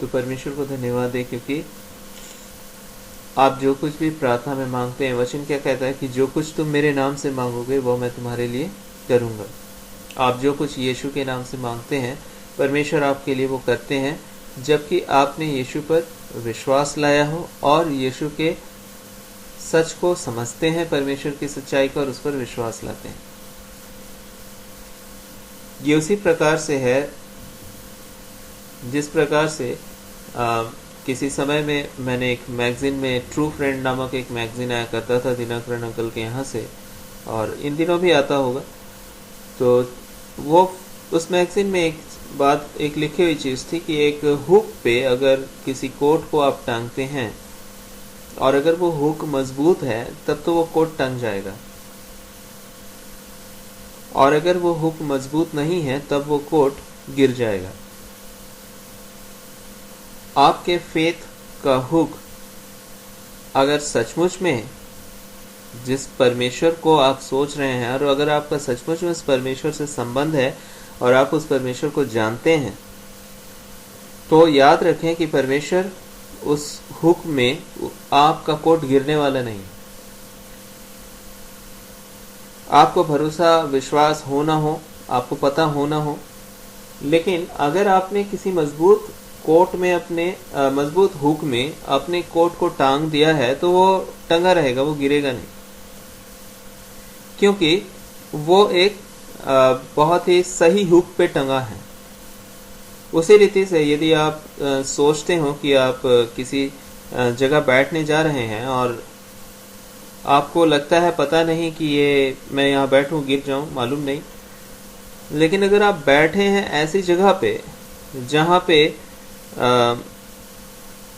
तो परमेश्वर को धन्यवाद दें, क्योंकि आप जो कुछ भी प्रार्थना में मांगते हैं, वचन क्या कहता है कि जो कुछ तुम मेरे नाम से मांगोगे वो मैं तुम्हारे लिए करूँगा। आप जो कुछ यीशु के नाम से मांगते हैं परमेश्वर आपके लिए वो करते हैं, जबकि आपने यीशु पर विश्वास लाया हो और यीशु के सच को समझते हैं, परमेश्वर की सच्चाई को, और उस पर विश्वास लाते हैं। ये उसी प्रकार से है जिस प्रकार से किसी समय में मैंने एक मैगजीन में, ट्रू फ्रेंड नामक एक मैगजीन आया करता था दिनकरन अंकल के यहाँ से, और इन दिनों भी आता होगा। तो वो उस मैगजीन में एक लिखी हुई चीज़ थी कि एक हुक पे अगर किसी कोट को आप टांगते हैं और अगर वो हुक मजबूत है तब तो वो कोट टंग जाएगा, और अगर वो हुक मजबूत नहीं है तब वो कोट गिर जाएगा। आपके फेथ का हुक अगर सचमुच में जिस परमेश्वर को आप सोच रहे हैं, और अगर आपका सचमुच में उस परमेश्वर से संबंध है और आप उस परमेश्वर को जानते हैं, तो याद रखें कि परमेश्वर उस हुक में आपका कोट गिरने वाला नहीं। आपको भरोसा, विश्वास हो ना हो, आपको पता हो ना हो, लेकिन अगर आपने किसी मजबूत कोट में, अपने मजबूत हुक में अपने कोट को टांग दिया है तो वो टंगा रहेगा, वो गिरेगा नहीं, क्योंकि वो एक बहुत ही सही हुक पे टंगा है। उसी रीति से यदि आप सोचते हो कि आप किसी जगह बैठने जा रहे हैं और आपको लगता है पता नहीं कि ये मैं यहाँ बैठूं, गिर जाऊं, मालूम नहीं, लेकिन अगर आप बैठे हैं ऐसी जगह पे जहाँ पे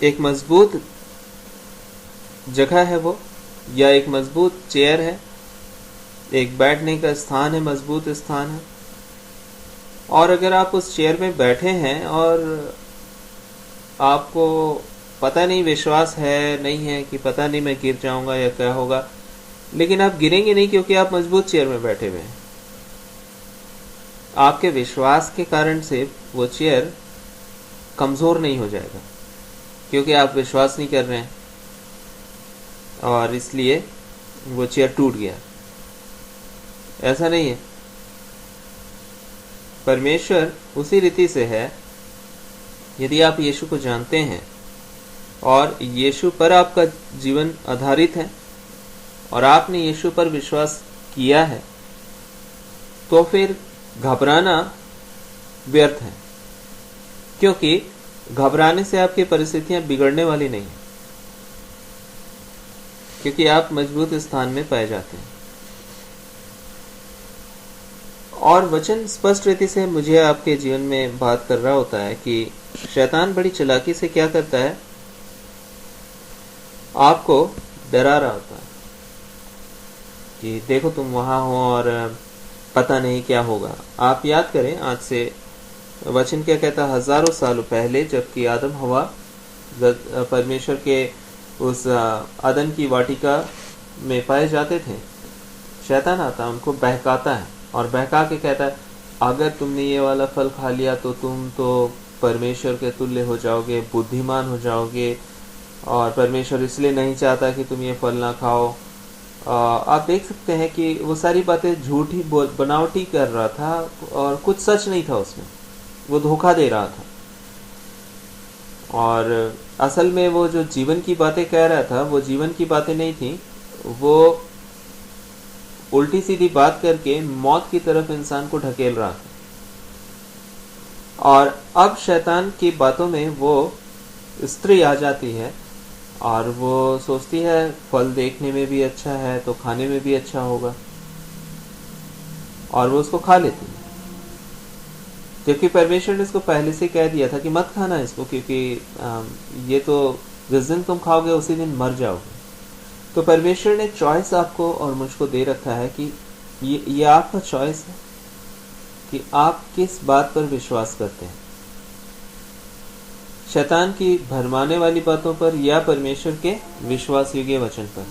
एक मजबूत जगह है वो, या एक मजबूत चेयर है, एक बैठने का स्थान है, मजबूत स्थान है, और अगर आप उस चेयर में बैठे हैं और आपको पता नहीं, विश्वास है नहीं है कि पता नहीं मैं गिर जाऊंगा या क्या होगा, लेकिन आप गिरेंगे नहीं क्योंकि आप मजबूत चेयर में बैठे हुए हैं। आपके विश्वास के कारण से वो चेयर कमजोर नहीं हो जाएगा, क्योंकि आप विश्वास नहीं कर रहे हैं और इसलिए वो चेयर टूट गया। ऐसा नहीं है। परमेश्वर उसी रीति से है। यदि आप यीशु को जानते हैं और यीशु पर आपका जीवन आधारित है और आपने यीशु पर विश्वास किया है, तो फिर घबराना व्यर्थ है, क्योंकि घबराने से आपकी परिस्थितियां बिगड़ने वाली नहीं है, क्योंकि आप मजबूत स्थान में पाए जाते हैं। और वचन स्पष्ट रीति से मुझे आपके जीवन में बात कर रहा होता है कि शैतान बड़ी चालाकी से क्या करता है, आपको डरा रहा होता है कि देखो तुम वहां हो और पता नहीं क्या होगा। आप याद करें, आज से वचन क्या कहता है, हजारों सालों पहले जबकि आदम हवा परमेश्वर के उस अदन की वाटिका में पाए जाते थे, शैतान आता उनको बहकाता है और बहका के कहता है अगर तुमने ये वाला फल खा लिया तो तुम तो परमेश्वर के तुल्य हो जाओगे, बुद्धिमान हो जाओगे, और परमेश्वर इसलिए नहीं चाहता कि तुम ये फल ना खाओ। आप देख सकते हैं कि वो सारी बातें झूठी बनावटी कर रहा था और कुछ सच नहीं था उसमें, वो धोखा दे रहा था। और असल में वो जो जीवन की बातें कह रहा था वो जीवन की बातें नहीं थी, वो उल्टी सीधी बात करके मौत की तरफ इंसान को ढकेल रहा था। और अब शैतान की बातों में वो स्त्री आ जाती है और वो सोचती है फल देखने में भी अच्छा है तो खाने में भी अच्छा होगा, और वो उसको खा लेती है, क्योंकि परमेश्वर ने इसको पहले से कह दिया था कि मत खाना इसको, क्योंकि ये तो जिस दिन तुम खाओगे उसी दिन मर जाओगे। तो परमेश्वर ने चॉइस आपको और मुझको दे रखा है कि ये आपका चॉइस है कि आप किस बात पर विश्वास करते हैं, शैतान की भरमाने वाली बातों पर या परमेश्वर के विश्वास योग्य वचन पर।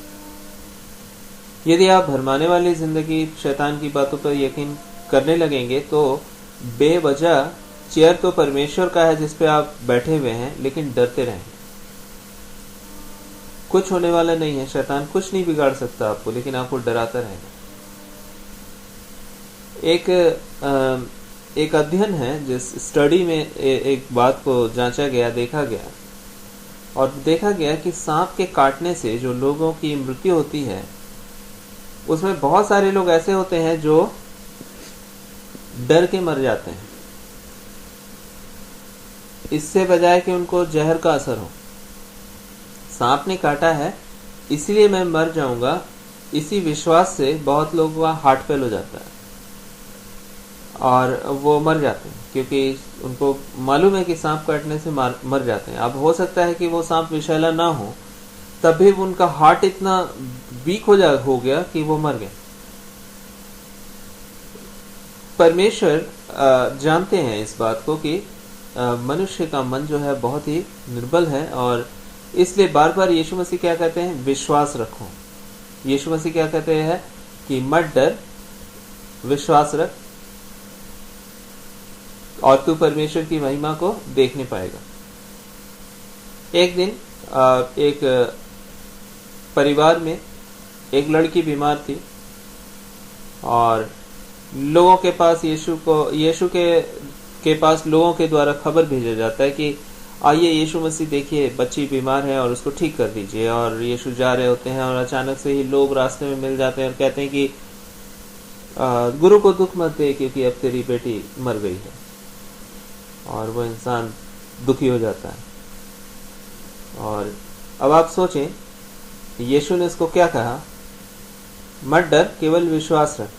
यदि आप भरमाने वाली जिंदगी, शैतान की बातों पर यकीन करने लगेंगे तो बेवजह चेयर तो परमेश्वर का है जिस पे आप बैठे हुए हैं, लेकिन डरते रहें। कुछ होने वाला नहीं है, शैतान कुछ नहीं बिगाड़ सकता आपको, लेकिन आपको डराता रहेगा। एक अध्ययन है जिस स्टडी में एक बात को जांचा गया, देखा गया, और देखा गया कि सांप के काटने से जो लोगों की मृत्यु होती है, उसमें बहुत सारे लोग ऐसे होते हैं जो डर के मर जाते हैं, इससे बजाय कि उनको जहर का असर हो। सांप ने काटा है इसलिए मैं मर जाऊंगा, इसी विश्वास से बहुत लोगों का हार्ट फेल हो जाता है और वो मर जाते हैं, क्योंकि उनको मालूम है कि सांप काटने से मर जाते हैं। अब हो सकता है कि वो सांप विषैला ना हो, तब भी उनका हार्ट इतना वीक हो गया कि वो मर गए। परमेश्वर जानते हैं इस बात को कि मनुष्य का मन जो है बहुत ही निर्बल है, और इसलिए बार बार यीशु मसीह क्या कहते हैं, विश्वास रखो। यीशु मसीह क्या कहते हैं कि मत डर, विश्वास रख, और तू परमेश्वर की महिमा को देखने पाएगा। एक दिन एक परिवार में एक लड़की बीमार थी, और लोगों के पास यीशु के पास लोगों के द्वारा खबर भेजा जाता है कि आइए यीशु मसीह देखिए बच्ची बीमार है और उसको ठीक कर दीजिए। और यीशु जा रहे होते हैं और अचानक से ही लोग रास्ते में मिल जाते हैं और कहते हैं कि गुरु को दुख मत दे, क्योंकि अब तेरी बेटी मर गई है। और वो इंसान दुखी हो जाता है। और अब आप सोचें, यीशु ने उसको क्या कहा, मत डर, केवल विश्वास रख।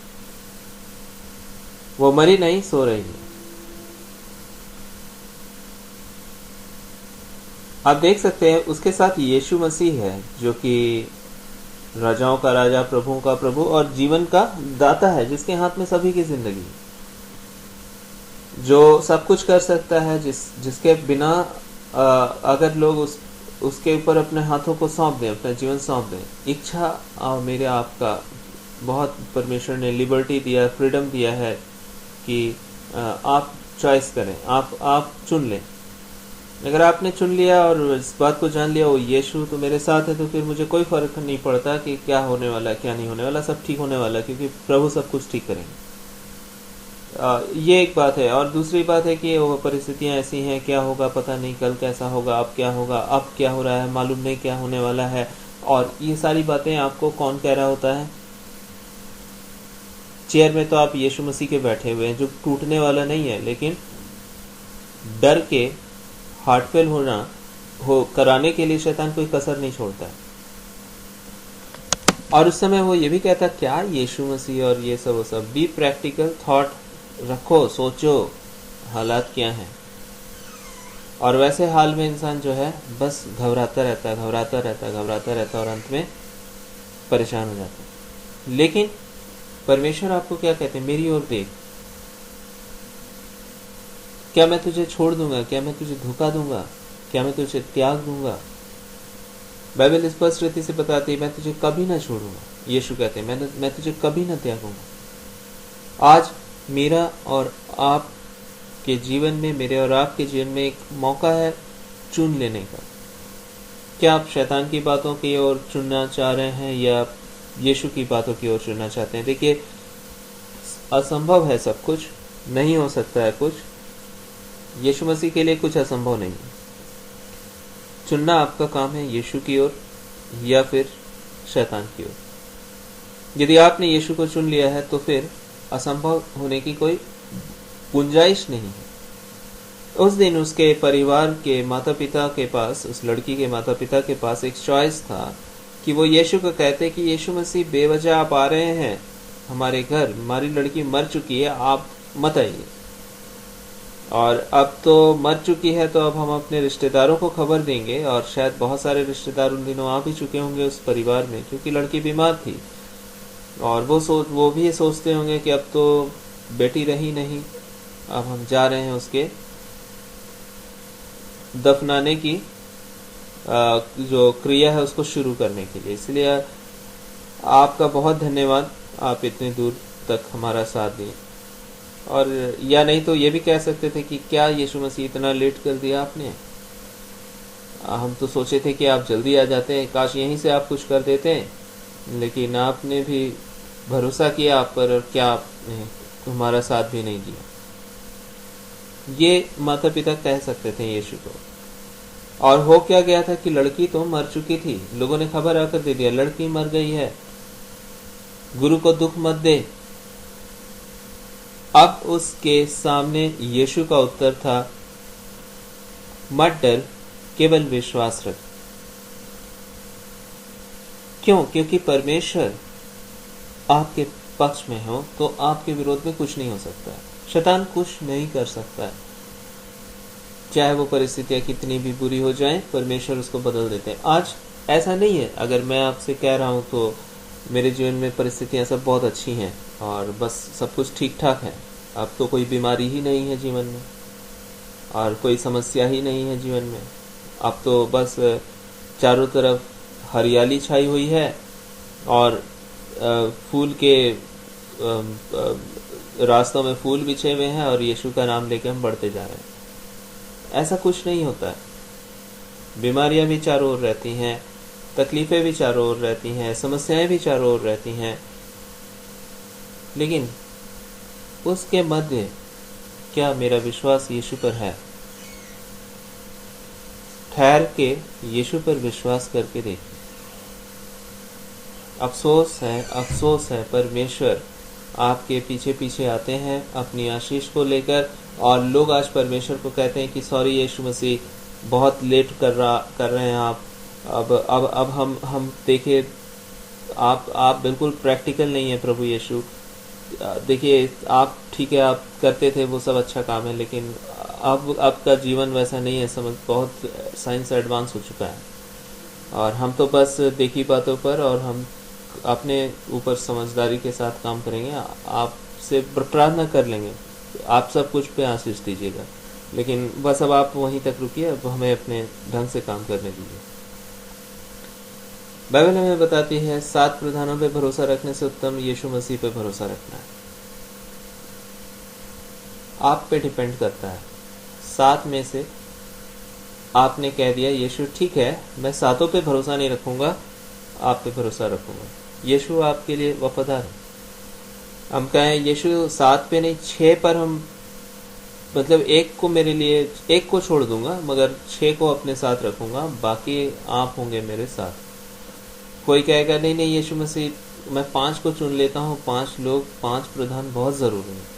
वो मरी नहीं, सो रही है। आप देख सकते हैं उसके साथ यीशु मसीह है, जो कि राजाओं का राजा, प्रभुओं का प्रभु और जीवन का दाता है, जिसके हाथ में सभी की जिंदगी है, जो सब कुछ कर सकता है, जिसके बिना अगर लोग उसके ऊपर अपने हाथों को सौंप दें, अपना जीवन सौंप दें, इच्छा मेरे आपका बहुत परमेश्वर ने लिबर्टी दिया, फ्रीडम दिया है कि आप चॉइस करें, आप चुन लें। अगर आपने चुन लिया और इस बात को जान लिया, वो यीशु तो मेरे साथ है, तो फिर मुझे कोई फर्क नहीं पड़ता कि क्या होने वाला है, क्या नहीं होने वाला, सब ठीक होने वाला है, क्योंकि प्रभु सब कुछ ठीक करेंगे। ये एक बात है। और दूसरी बात है कि वो परिस्थितियां ऐसी हैं, क्या होगा पता नहीं, कल कैसा होगा, अब क्या होगा, अब क्या हो रहा है मालूम नहीं, क्या होने वाला है। और ये सारी बातें आपको कौन कह रहा होता है? चेयर में तो आप यीशु मसीह के बैठे हुए हैं, जो टूटने वाला नहीं है, लेकिन डर के हार्ट फेल कराने के लिए शैतान कोई कसर नहीं छोड़ता है। और उस समय वो ये भी कहता, क्या यीशु मसीह और ये सब बी प्रैक्टिकल थॉट रखो, सोचो हालात क्या हैं। और वैसे हाल में इंसान जो है बस घबराता रहता है और अंत में परेशान हो जाता है। लेकिन परमेश्वर आपको क्या कहते हैं, मेरी ओर देख, क्या मैं तुझे छोड़ दूंगा, क्या मैं तुझे धोखा दूंगा, क्या मैं तुझे त्याग दूंगा? बाइबल स्पष्ट रीति से बताती है, मैं तुझे कभी ना छोड़ूंगा। यीशु कहते हैं, मैं तुझे कभी ना त्यागूंगा। आज मेरा और आप के जीवन में, मेरे और आपके जीवन में एक मौका है चुन लेने का। क्या आप शैतान की बातों की ओर चुनना चाह रहे हैं या यीशु की बातों की ओर चुनना चाहते हैं? देखिए, असंभव है सब कुछ, नहीं हो सकता है कुछ। यीशु मसीह के लिए कुछ असंभव नहीं है। चुनना आपका काम है, यीशु की ओर या फिर शैतान की ओर। यदि आपने यीशु को चुन लिया है तो फिर असंभव होने की कोई गुंजाइश नहीं है। उस दिन उसके परिवार के माता पिता के पास, उस लड़की के माता पिता के पास एक चॉइस था कि वो यीशु को कहते कि यीशु मसीह बेवजह आप आ रहे हैं हमारे घर, हमारी लड़की मर चुकी है, आप मत आइए। और अब तो मर चुकी है, तो अब हम अपने रिश्तेदारों को खबर देंगे। और शायद बहुत सारे रिश्तेदार उन दिनों आ भी चुके होंगे उस परिवार में, क्योंकि लड़की बीमार थी। और वो भी ये सोचते होंगे कि अब तो बेटी रही नहीं, अब हम जा रहे हैं उसके दफनाने की जो क्रिया है उसको शुरू करने के लिए। इसलिए आपका बहुत धन्यवाद, आप इतने दूर तक हमारा साथ दिए। और या नहीं तो ये भी कह सकते थे कि क्या यीशु मसीह इतना लेट कर दिया आपने, हम तो सोचे थे कि आप जल्दी आ जाते हैं, काश यहीं से आप कुछ कर देते हैं। लेकिन आपने भी भरोसा किया आप पर, और क्या आपने हमारा साथ भी नहीं दिया। ये माता पिता कह सकते थे यीशु को। और हो क्या गया था कि लड़की तो मर चुकी थी, लोगों ने खबर आकर दे दिया लड़की मर गई है, गुरु को दुख मत दे। अब उसके सामने यीशु का उत्तर था, मत डर, केवल विश्वास रख। क्यों? क्योंकि परमेश्वर आपके पक्ष में हो तो आपके विरोध में कुछ नहीं हो सकता है, शैतान कुछ नहीं कर सकता है। चाहे वो परिस्थितियां कितनी भी बुरी हो जाएं, परमेश्वर उसको बदल देते हैं। आज ऐसा नहीं है, अगर मैं आपसे कह रहा हूं तो मेरे जीवन में परिस्थितियां सब बहुत अच्छी हैं और बस सब कुछ ठीक ठाक है, अब तो कोई बीमारी ही नहीं है जीवन में और कोई समस्या ही नहीं है जीवन में, अब तो बस चारों तरफ हरियाली छाई हुई है और फूल के रास्तों में फूल बिछे हुए हैं और यीशु का नाम लेके हम बढ़ते जा रहे हैं। ऐसा कुछ नहीं होता है। बीमारियां भी चारों ओर रहती हैं, तकलीफें भी चारों ओर रहती हैं, समस्याएं भी चारों ओर रहती हैं, लेकिन उसके मध्य क्या मेरा विश्वास यीशु पर है? ठहर के यीशु पर विश्वास करके देखिए। अफसोस है, परमेश्वर आपके पीछे पीछे आते हैं अपनी आशीष को लेकर, और लोग आज परमेश्वर को कहते हैं कि सॉरी यीशु मसीह, बहुत लेट कर रहे हैं आप, अब हम देखे आप बिल्कुल प्रैक्टिकल नहीं है प्रभु यीशु। देखिए आप ठीक है, आप करते थे वो सब अच्छा काम है, लेकिन अब आपका जीवन वैसा नहीं है, समझ बहुत साइंस एडवांस हो चुका है और हम तो बस देखी बातों पर और हम अपने ऊपर समझदारी के साथ काम करेंगे, आपसे प्रार्थना कर लेंगे, आप सब कुछ पे आशीष दीजिएगा, लेकिन बस अब आप वहीं तक रुकिए, अब हमें अपने ढंग से काम करने दीजिए। बाइबल हमें बताती है 7 प्रधानों पे भरोसा रखने से उत्तम यीशु मसीह पे भरोसा रखना है। आप पे डिपेंड करता है। 7 में से आपने कह दिया यीशु ठीक है, मैं 7 पे भरोसा नहीं रखूंगा, आप पे भरोसा रखूंगा। यीशु आपके लिए वफादार है। हम कहें यीशु 7 पे नहीं 6 पर, हम मतलब एक को मेरे लिए, एक को छोड़ दूंगा मगर 6 को अपने साथ रखूंगा, बाकी आप होंगे मेरे साथ। कोई कहेगा नहीं नहीं यीशु मसीह मैं 5 को चुन लेता हूँ, 5 लोग, 5 प्रधान बहुत जरूरी है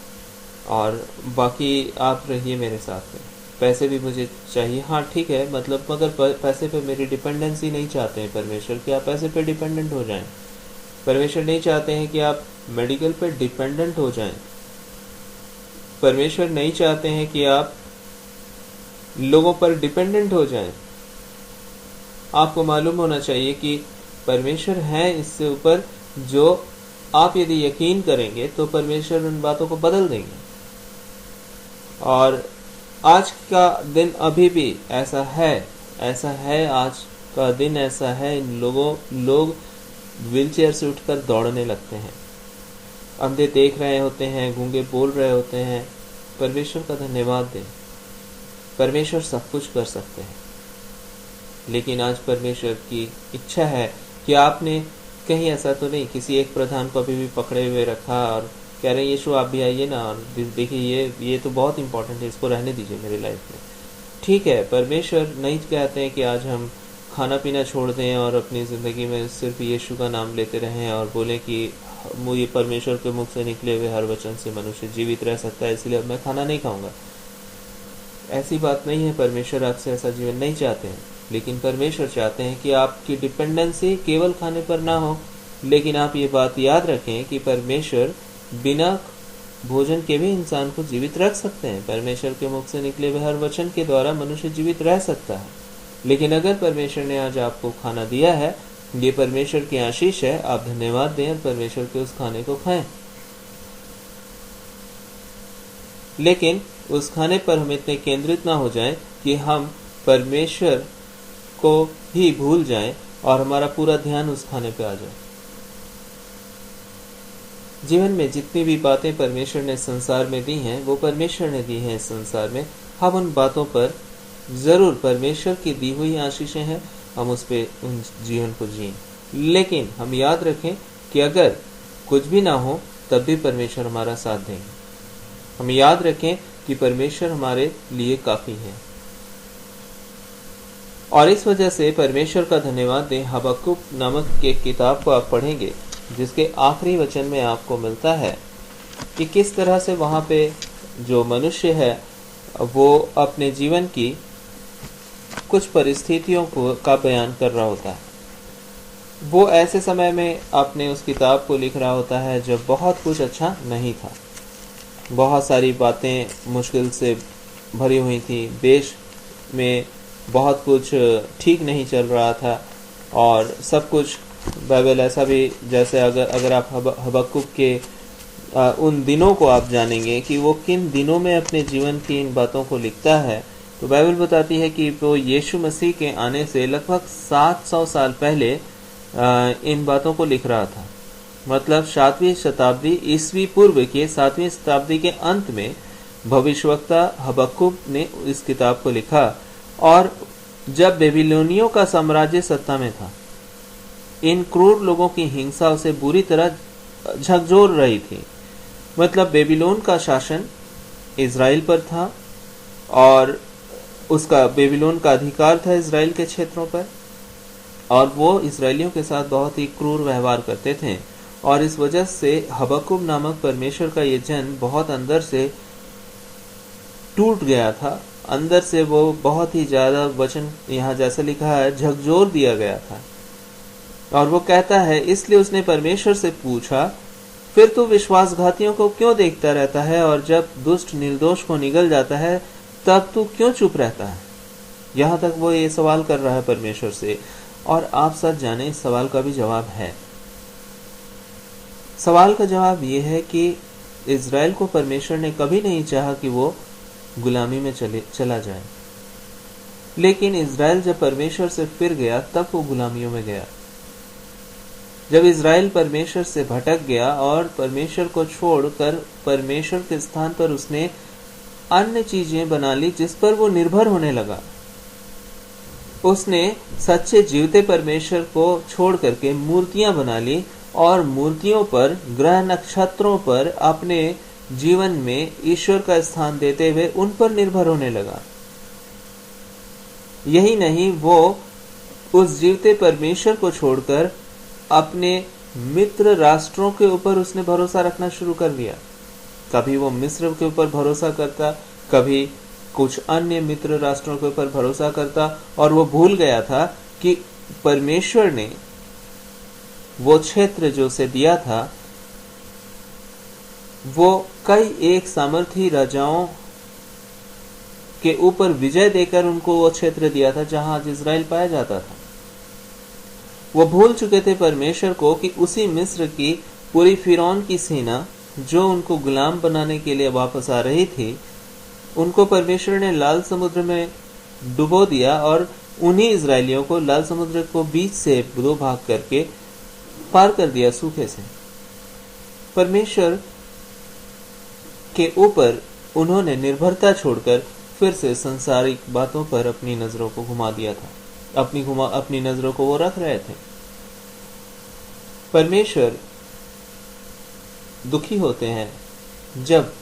और बाकी आप रहिए मेरे साथ में। पैसे भी मुझे चाहिए, हाँ ठीक है, मतलब मगर पैसे पे मेरी डिपेंडेंसी नहीं चाहते हैं परमेश्वर कि आप पैसे पे डिपेंडेंट हो जाएं। परमेश्वर नहीं चाहते हैं कि आप मेडिकल पे डिपेंडेंट हो जाएं। परमेश्वर नहीं चाहते हैं कि आप लोगों पर डिपेंडेंट हो जाएं। आपको मालूम होना चाहिए कि परमेश्वर है इससे ऊपर, जो आप यदि यकीन करेंगे तो परमेश्वर उन बातों को बदल देंगे। और आज का दिन अभी भी ऐसा है आज का दिन ऐसा है, इन लोग व्हीलचेयर से उठकर दौड़ने लगते हैं, अंधे देख रहे होते हैं, गूंगे बोल रहे होते हैं। परमेश्वर का धन्यवाद दें, परमेश्वर सब कुछ कर सकते हैं, लेकिन आज परमेश्वर की इच्छा है कि आपने कहीं ऐसा तो नहीं किसी एक प्रधान को अभी भी पकड़े हुए रखा और कह रहे हैं यीशु आप भी आइए ना, और देखिए ये तो बहुत इंपॉर्टेंट है, इसको रहने दीजिए मेरी लाइफ में। ठीक है, परमेश्वर नहीं कहते हैं कि आज हम खाना पीना छोड़ दें और अपनी ज़िंदगी में सिर्फ यीशु का नाम लेते रहें और बोलें कि ये परमेश्वर के मुख से निकले हुए हर वचन से मनुष्य जीवित रह सकता है, इसलिए अब मैं खाना नहीं खाऊंगा। ऐसी बात नहीं है, परमेश्वर आपसे ऐसा जीवन नहीं चाहते हैं, लेकिन परमेश्वर चाहते हैं कि आपकी डिपेंडेंसी केवल खाने पर ना हो, लेकिन आप ये बात याद रखें कि परमेश्वर बिना भोजन के भी इंसान को जीवित रख सकते हैं। परमेश्वर के मुख से निकले हुए हर वचन के द्वारा मनुष्य जीवित रह सकता है। लेकिन अगर परमेश्वर ने आज आपको खाना दिया है, ये परमेश्वर की आशीष है, आप धन्यवाद दें और परमेश्वर के उस खाने को खाएं। लेकिन उस खाने पर हम इतने केंद्रित ना हो जाएं कि हम परमेश्वर को ही भूल जाएं और हमारा पूरा ध्यान उस खाने पे आ जाए। जीवन में जितनी भी बातें परमेश्वर ने संसार में दी हैं वो परमेश्वर ने दी हैं इस संसार में। हम उन बातों पर जरूर, परमेश्वर की दी हुई आशीषें हैं, हम उस पे उन जीवन को जिएं। लेकिन हम याद रखें कि अगर कुछ भी ना हो तब भी परमेश्वर हमारा साथ देंगे। हम याद रखें कि परमेश्वर हमारे लिए काफी है। और इस वजह से परमेश्वर का धन्यवाद दें। हबक्कुक नामक के किताब को आप पढ़ेंगे जिसके आखिरी वचन में आपको मिलता है कि किस तरह से वहां पे जो मनुष्य है वो अपने जीवन की कुछ परिस्थितियों का बयान कर रहा होता है। वो ऐसे समय में अपने उस किताब को लिख रहा होता है जब बहुत कुछ अच्छा नहीं था, बहुत सारी बातें मुश्किल से भरी हुई थी, देश में बहुत कुछ ठीक नहीं चल रहा था और सब कुछ बाइबल ऐसा भी, जैसे अगर आप हबक्कुक के उन दिनों को आप जानेंगे कि वो किन दिनों में अपने जीवन की इन बातों को लिखता है, तो बाइबल बताती है कि वो यीशु मसीह के आने से लगभग 700 साल पहले इन बातों को लिख रहा था। मतलब 7वीं शताब्दी ईस्वी पूर्व के 7वीं शताब्दी के अंत में भविष्यवक्ता हबक्कुक ने इस किताब को लिखा। और जब बेबीलोनियों का साम्राज्य सत्ता में था, इन क्रूर लोगों की हिंसा उसे बुरी तरह झकझोर रही थी। मतलब बेबीलोन का शासन इज़राइल पर था और उसका बेबीलोन का अधिकार था इज़राइल के क्षेत्रों पर, और वो इज़राइलियों के साथ बहुत ही क्रूर व्यवहार करते थे। और इस वजह से हबक्कुक नामक परमेश्वर का ये जन बहुत अंदर से टूट गया था। अंदर से वो बहुत ही ज्यादा, वचन यहाँ जैसा लिखा है, झकझोर दिया गया था। और वो कहता है, इसलिए उसने परमेश्वर से पूछा, फिर तू विश्वासघातियों को क्यों देखता रहता है, और जब दुष्ट निर्दोष को निगल जाता है तब तू क्यों चुप रहता है। यहाँ तक वो ये सवाल कर रहा है परमेश्वर से। और आप सच जाने इस सवाल का भी जवाब है। सवाल का जवाब ये है कि इज़राइल को परमेश्वर ने कभी नहीं चाहा कि वो गुलामी में चला जाए, लेकिन इज़राइल जब परमेश्वर से फिर गया तब वो गुलामियों में गया। जब इज़राइल परमेश्वर से भटक गया और परमेश्वर को छोड़कर परमेश्वर के स्थान पर उसने अन्य चीजें बना ली जिस पर वो निर्भर होने लगा, उसने सच्चे जीवते परमेश्वर को छोड़ करके मूर्तियां बना ली और मूर्तियों पर, ग्रह नक्षत्रों पर अपने जीवन में ईश्वर का स्थान देते हुए उन पर निर्भर होने लगा। यही नहीं, वो उस जीवते परमेश्वर को छोड़कर अपने मित्र राष्ट्रों के ऊपर उसने भरोसा रखना शुरू कर दिया। कभी वो मिस्र के ऊपर भरोसा करता, कभी कुछ अन्य मित्र राष्ट्रों के ऊपर भरोसा करता, और वो भूल गया था कि परमेश्वर ने वो क्षेत्र जो उसे दिया था वो कई एक सामर्थी राजाओं के ऊपर विजय देकर उनको वो क्षेत्र दिया था जहां आज इज़राइल पाया जाता था। वो भूल चुके थे परमेश्वर को कि उसी मिस्र की पूरी फिरौन की सेना जो उनको गुलाम बनाने के लिए वापस आ रही थी, उनको परमेश्वर ने लाल समुद्र में डुबो दिया और उन्हीं इज़राइलियों को लाल समुद्र को बीच से दो भाग करके पार कर दिया सूखे से। परमेश्वर के ऊपर उन्होंने निर्भरता छोड़कर फिर से संसारिक बातों पर अपनी नजरों को घुमा दिया था। अपनी नजरों को वो रख रहे थे। परमेश्वर दुखी होते हैं जब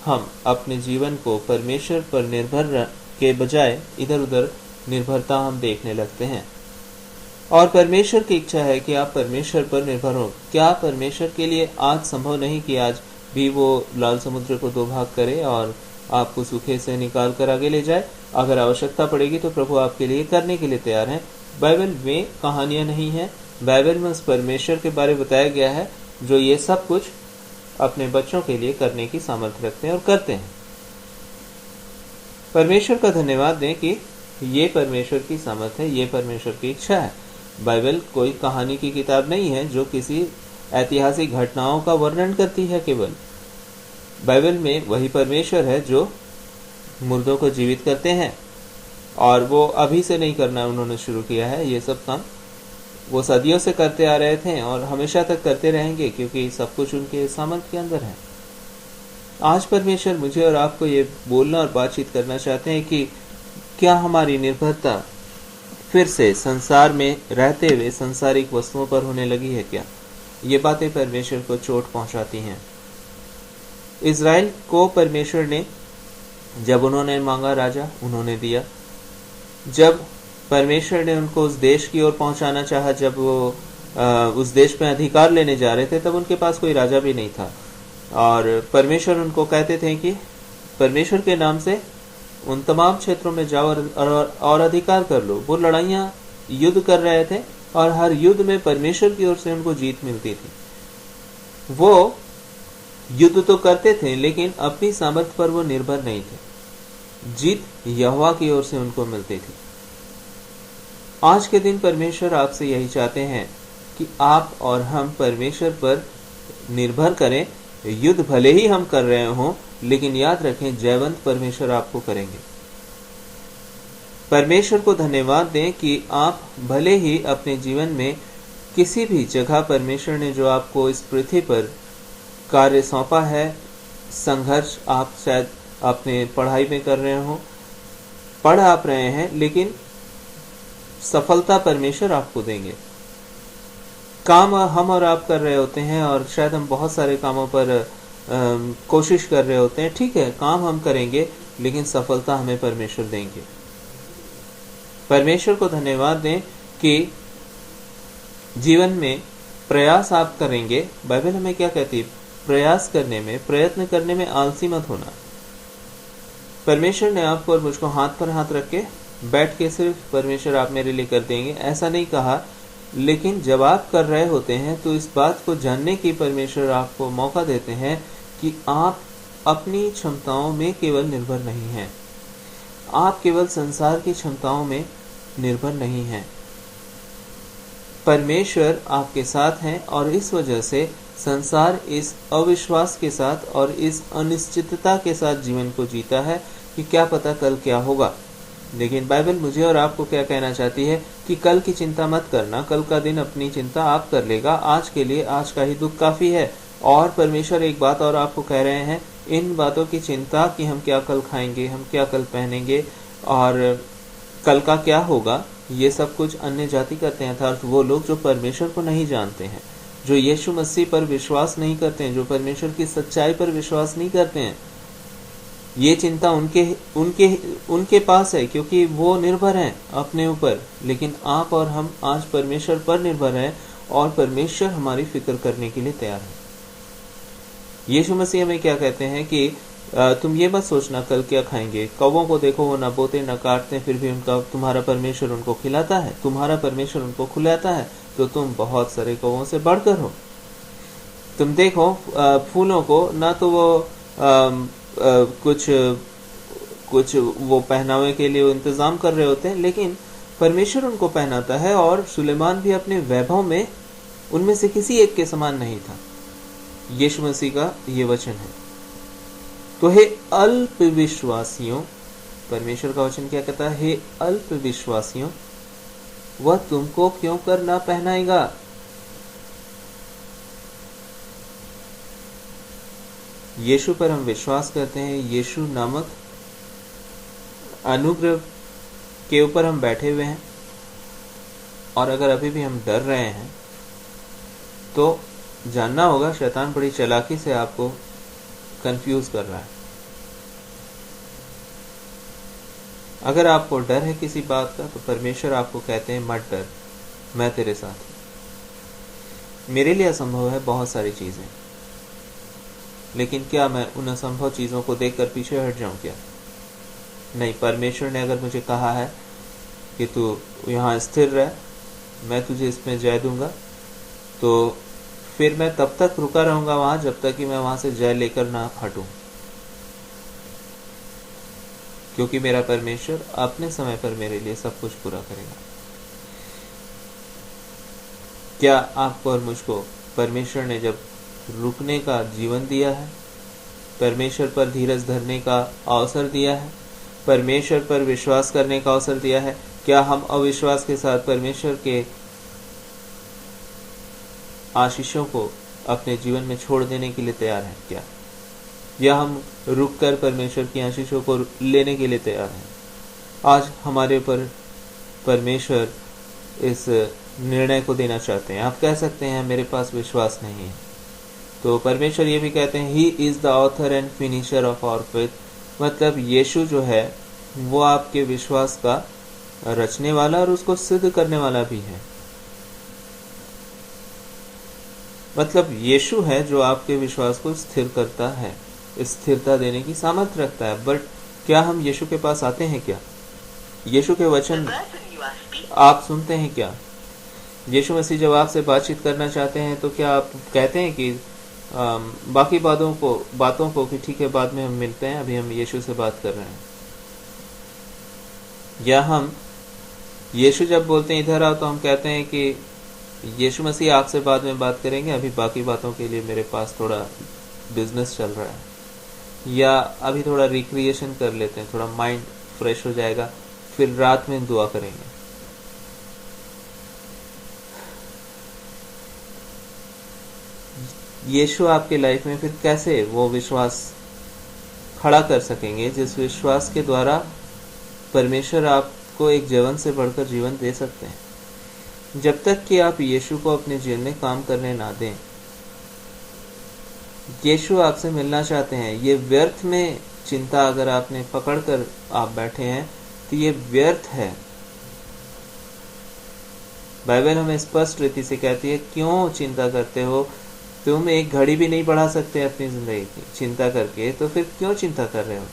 हम अपने जीवन को परमेश्वर पर निर्भर के बजाय इधर उधर निर्भरता हम देखने लगते हैं। और परमेश्वर की इच्छा है कि आप परमेश्वर पर निर्भर हो। क्या परमेश्वर के लिए आज संभव नहीं कि आज भी वो लाल समुद्र को दो भाग करे और आपको सूखे से निकाल कर आगे ले जाए? अगर आवश्यकता पड़ेगी तो प्रभु आपके लिए करने के लिए तैयार है। बाइबल में कहानियां नहीं है, बाइबल में उस परमेश्वर के बारे में बताया गया है जो ये सब कुछ अपने बच्चों के लिए करने की सामर्थ्य रखते हैं और करते हैं। परमेश्वर का धन्यवाद दें कि ये परमेश्वर की सामर्थ्य है, ये परमेश्वर की इच्छा है। बाइबल कोई कहानी की किताब नहीं है जो किसी ऐतिहासिक घटनाओं का वर्णन करती है। केवल बाइबल में वही परमेश्वर है जो मुर्दों को जीवित करते हैं, और वो अभी से नहीं करना उन्होंने शुरू किया है। ये सब काम वो सदियों से करते आ रहे थे और हमेशा तक करते रहेंगे, क्योंकि सब कुछ उनके सामर्थ्य के अंदर है। आज परमेश्वर मुझे और आपको ये बोलना और बातचीत करना चाहते हैं कि क्या हमारी निर्भरता फिर से संसार में रहते हुए सांसारिक वस्तुओं पर होने लगी है क्या? ये बातें परमेश्वर को चोट पहुंचाती हैं। इज़राइल को परमेश्वर ने, जब उन्होंने मांगा राजा, उन्होंने दिया। जब परमेश्वर ने उनको उस देश की ओर पहुंचाना चाहा, जब वो उस देश में अधिकार लेने जा रहे थे, तब उनके पास कोई राजा भी नहीं था। और परमेश्वर उनको कहते थे कि परमेश्वर के नाम से उन तमाम क्षेत्रों में जाओ और अधिकार कर लो। वो लड़ाइयाँ युद्ध कर रहे थे और हर युद्ध में परमेश्वर की ओर से उनको जीत मिलती थी। वो युद्ध तो करते थे, लेकिन अपनी सामर्थ्य पर वो निर्भर नहीं थे। जीत यहोवा की ओर से उनको मिलती थी। आज के दिन परमेश्वर आपसे यही चाहते हैं कि आप और हम परमेश्वर पर निर्भर करें। युद्ध भले ही हम कर रहे हों, लेकिन याद रखें, जयवंत परमेश्वर आपको करेंगे। परमेश्वर को धन्यवाद दें कि आप भले ही अपने जीवन में किसी भी जगह परमेश्वर ने जो आपको इस पृथ्वी पर कार्य सौंपा है, संघर्ष आप शायद अपने पढ़ाई में कर रहे हो, पढ़ आप रहे हैं, लेकिन सफलता परमेश्वर आपको देंगे। काम हम और आप कर रहे होते हैं और शायद हम बहुत सारे कामों पर कोशिश कर रहे होते हैं। ठीक है, काम हम करेंगे, लेकिन सफलता हमें परमेश्वर देंगे। परमेश्वर को धन्यवाद दें कि जीवन में प्रयास आप करेंगे। बाइबल हमें क्या कहती है? प्रयास करने में, प्रयत्न करने में आलसी मत होना। परमेश्वर ने आपको और मुझको हाथ पर हाथ रख के बैठ के सिर्फ परमेश्वर आप मेरे लिए कर देंगे, ऐसा नहीं कहा। लेकिन जब आप कर रहे होते हैं तो इस बात को जानने की परमेश्वर आपको मौका देते हैं कि आप अपनी क्षमताओं में केवल निर्भर नहीं हैं। आप केवल संसार की क्षमताओं में निर्भर नहीं हैं। परमेश्वर आपके साथ हैं और इस वजह से संसार इस अविश्वास के साथ और इस अनिश्चितता के साथ जीवन को जीता है कि क्या पता कल क्या होगा। लेकिन बाइबल मुझे और आपको क्या कहना चाहती है कि कल की चिंता मत करना, कल का दिन अपनी चिंता आप कर लेगा। आज के लिए आज का ही दुख काफी है। और परमेश्वर एक बात और आपको कह रहे हैं, इन बातों की चिंता कि हम क्या कल खाएंगे, हम क्या कल पहनेंगे और कल का क्या होगा, ये सब कुछ अन्य जाति करते हैं, अर्थात वो लोग जो परमेश्वर को नहीं जानते हैं, जो यीशु मसीह पर विश्वास नहीं करते हैं, जो परमेश्वर की सच्चाई पर विश्वास नहीं करते हैं। ये चिंता उनके पास है, क्योंकि वो निर्भर हैं अपने ऊपर। लेकिन आप और हम आज परमेश्वर पर निर्भर हैं और परमेश्वर हमारी फिक्र करने के लिए तैयार है। यीशु मसीह हमें क्या कहते हैं कि तुम ये मत सोचना कल क्या खाएंगे। कौवों को देखो, वो न बोते न काटते, फिर भी तुम्हारा परमेश्वर उनको खिलाता है। तुम्हारा परमेश्वर उनको खिलाता है तो तुम बहुत सारे कौवों से बढ़कर हो। तुम देखो फूलों को, ना तो वो कुछ वो पहनावे के लिए इंतजाम कर रहे होते हैं, लेकिन परमेश्वर उनको पहनाता है। और सुलेमान भी अपने वैभव में उनमें से किसी एक के समान नहीं था। यीशु मसीह का ये वचन है। तो हे अल्प विश्वासियों, परमेश्वर का वचन क्या कहता है? हे अल्प विश्वासियों, वह तुमको क्यों कर ना पहनाएगा। यीशु पर हम विश्वास करते हैं। यीशु नामक अनुग्रह के ऊपर हम बैठे हुए हैं। और अगर अभी भी हम डर रहे हैं तो जानना होगा शैतान बड़ी चालाकी से आपको कंफ्यूज कर रहा है। अगर आपको डर है किसी बात का, तो परमेश्वर आपको कहते हैं मत डर, मैं तेरे साथ हूं। मेरे लिए असंभव है बहुत सारी चीजें, लेकिन क्या मैं उन असंभव चीजों को देखकर पीछे हट जाऊं क्या? नहीं, परमेश्वर ने अगर मुझे कहा है कि तू यहाँ स्थिर रह, मैं तुझे इसमें जय दूंगा, तो फिर मैं तब तक रुका रहूंगा वहां जब तक कि मैं वहां से जय लेकर ना हटूं, क्योंकि मेरा परमेश्वर अपने समय पर मेरे लिए सब कुछ पूरा करेगा। क्या आपको और मुझको परमेश्वर ने जब रुकने का जीवन दिया है, परमेश्वर पर धीरज धरने का अवसर दिया है, परमेश्वर पर विश्वास करने का अवसर दिया है, क्या हम अविश्वास के साथ परमेश्वर के आशीषों को अपने जीवन में छोड़ देने के लिए तैयार हैं क्या, या हम रुककर परमेश्वर की आशीषों को लेने के लिए तैयार हैं। आज हमारे ऊपर परमेश्वर इस निर्णय को देना चाहते हैं। आप कह सकते हैं मेरे पास विश्वास नहीं है, तो परमेश्वर ये भी कहते हैं he is the author and finisher of our faith, मतलब यीशु जो है वो आपके विश्वास का रचने वाला और उसको सिद्ध करने वाला भी है। मतलब यीशु है जो आपके विश्वास को स्थिर करता है, स्थिरता देने की सामर्थ्य रखता है। बट क्या हम यीशु के पास आते हैं क्या? यीशु के वचन आप सुनते हैं क्या? यीशु मसीह जब आपसे बातचीत करना चाहते हैं तो क्या आप कहते हैं कि बाकी बातों को कि ठीक है बाद में हम मिलते हैं, अभी हम यीशु से बात कर रहे हैं? या हम यीशु जब बोलते हैं इधर आओ तो हम कहते हैं कि यीशु मसीह आपसे बाद में बात करेंगे, अभी बाकी बातों के लिए मेरे पास थोड़ा बिजनेस चल रहा है, या अभी थोड़ा रिक्रिएशन कर लेते हैं, थोड़ा माइंड फ्रेश हो जाएगा, फिर रात में दुआ करेंगे। यीशु आपके लाइफ में फिर कैसे वो विश्वास खड़ा कर सकेंगे जिस विश्वास के द्वारा परमेश्वर आपको एक जीवन से बढ़कर जीवन दे सकते हैं। जब तक कि आप यीशु को अपने जीवन में काम करने ना दें, यीशु आपसे मिलना चाहते हैं। ये व्यर्थ में चिंता अगर आपने पकड़ कर आप बैठे हैं तो ये व्यर्थ है। बाइबल हमें स्पष्ट रीति से कहती है क्यों चिंता करते हो, तुम एक घड़ी भी नहीं बढ़ा सकते अपनी जिंदगी की चिंता करके, तो फिर क्यों चिंता कर रहे हो?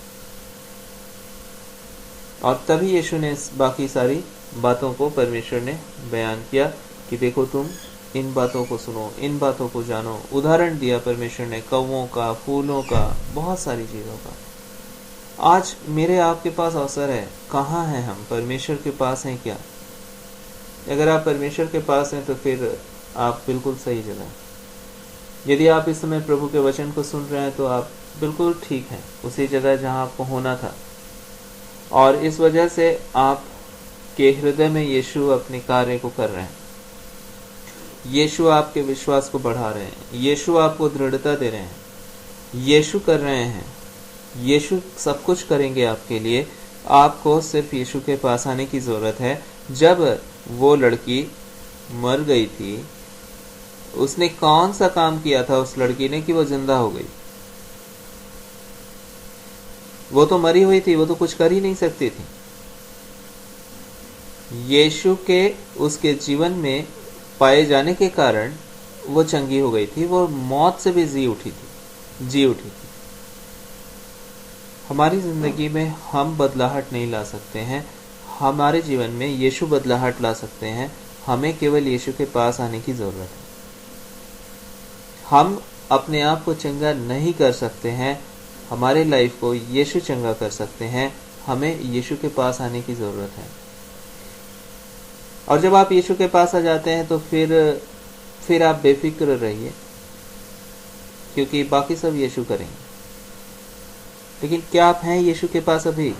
और तभी यीशु ने बाकी सारी बातों को परमेश्वर ने बयान किया कि देखो तुम इन बातों को सुनो, इन बातों को जानो। उदाहरण दिया परमेश्वर ने कौवों का, फूलों का, बहुत सारी चीजों का। आज मेरे आपके पास अवसर है, कहाँ हैं हम? परमेश्वर के पास हैं क्या? अगर आप परमेश्वर के पास हैं तो फिर आप बिल्कुल सही जगह हैं। यदि आप इस समय प्रभु के वचन को सुन रहे हैं तो आप बिल्कुल ठीक हैं, उसी जगह जहां आपको होना था। और इस वजह से आपके हृदय में यीशु अपने कार्य को कर रहे हैं। यीशु आपके विश्वास को बढ़ा रहे हैं, यीशु आपको दृढ़ता दे रहे हैं, यीशु कर रहे हैं, यीशु सब कुछ करेंगे आपके लिए। आपको सिर्फ यीशु के पास आने की जरूरत है। जब वो लड़की मर गई थी, उसने कौन सा काम किया था उस लड़की ने कि वो जिंदा हो गई? वो तो मरी हुई थी, वो तो कुछ कर ही नहीं सकती थी। यीशु के उसके जीवन में पाए जाने के कारण वो चंगी हो गई थी, वो मौत से भी जी उठी थी। हमारी जिंदगी में हम बदलाहट नहीं ला सकते हैं, हमारे जीवन में यीशु बदलाहट ला सकते हैं। हमें केवल यीशु के पास आने की जरूरत है। हम अपने आप को चंगा नहीं कर सकते हैं, हमारे लाइफ को यीशु चंगा कर सकते हैं। हमें यीशु के पास आने की जरूरत है। और जब आप यीशु के पास आ जाते हैं तो फिर आप बेफिक्र रहिए, क्योंकि बाकी सब यीशु करेंगे। लेकिन क्या आप हैं यीशु के पास अभी?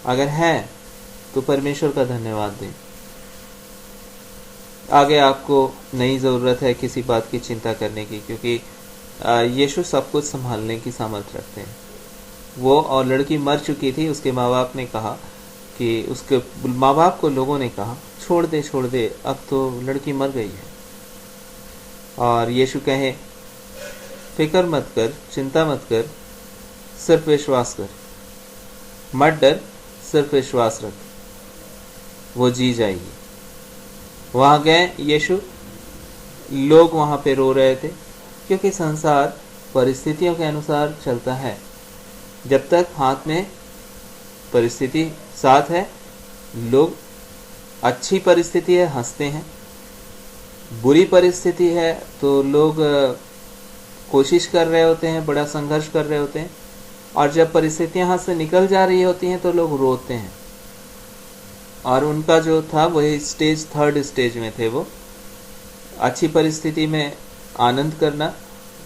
अगर हैं तो परमेश्वर का धन्यवाद दें। आगे आपको नई जरूरत है किसी बात की चिंता करने की, क्योंकि यीशु सब कुछ संभालने की सामर्थ्य रखते हैं। वो और लड़की मर चुकी थी, उसके माँ बाप ने कहा कि उसके माँ बाप को लोगों ने कहा छोड़ दे, अब तो लड़की मर गई है। और यीशु कहे फिक्र मत कर, चिंता मत कर, सिर्फ विश्वास कर, मत डर, सिर्फ विश्वास रख, वो जी जाएगी। वहां गए यीशु, लोग वहां पे रो रहे थे, क्योंकि संसार परिस्थितियों के अनुसार चलता है। जब तक हाथ में परिस्थिति साथ है, लोग अच्छी परिस्थिति है हंसते हैं, बुरी परिस्थिति है तो लोग कोशिश कर रहे होते हैं, बड़ा संघर्ष कर रहे होते हैं। और जब परिस्थितियां हाथ से निकल जा रही होती हैं तो लोग रोते हैं। और उनका जो था वही स्टेज, थर्ड स्टेज में थे। वो अच्छी परिस्थिति में आनंद करना,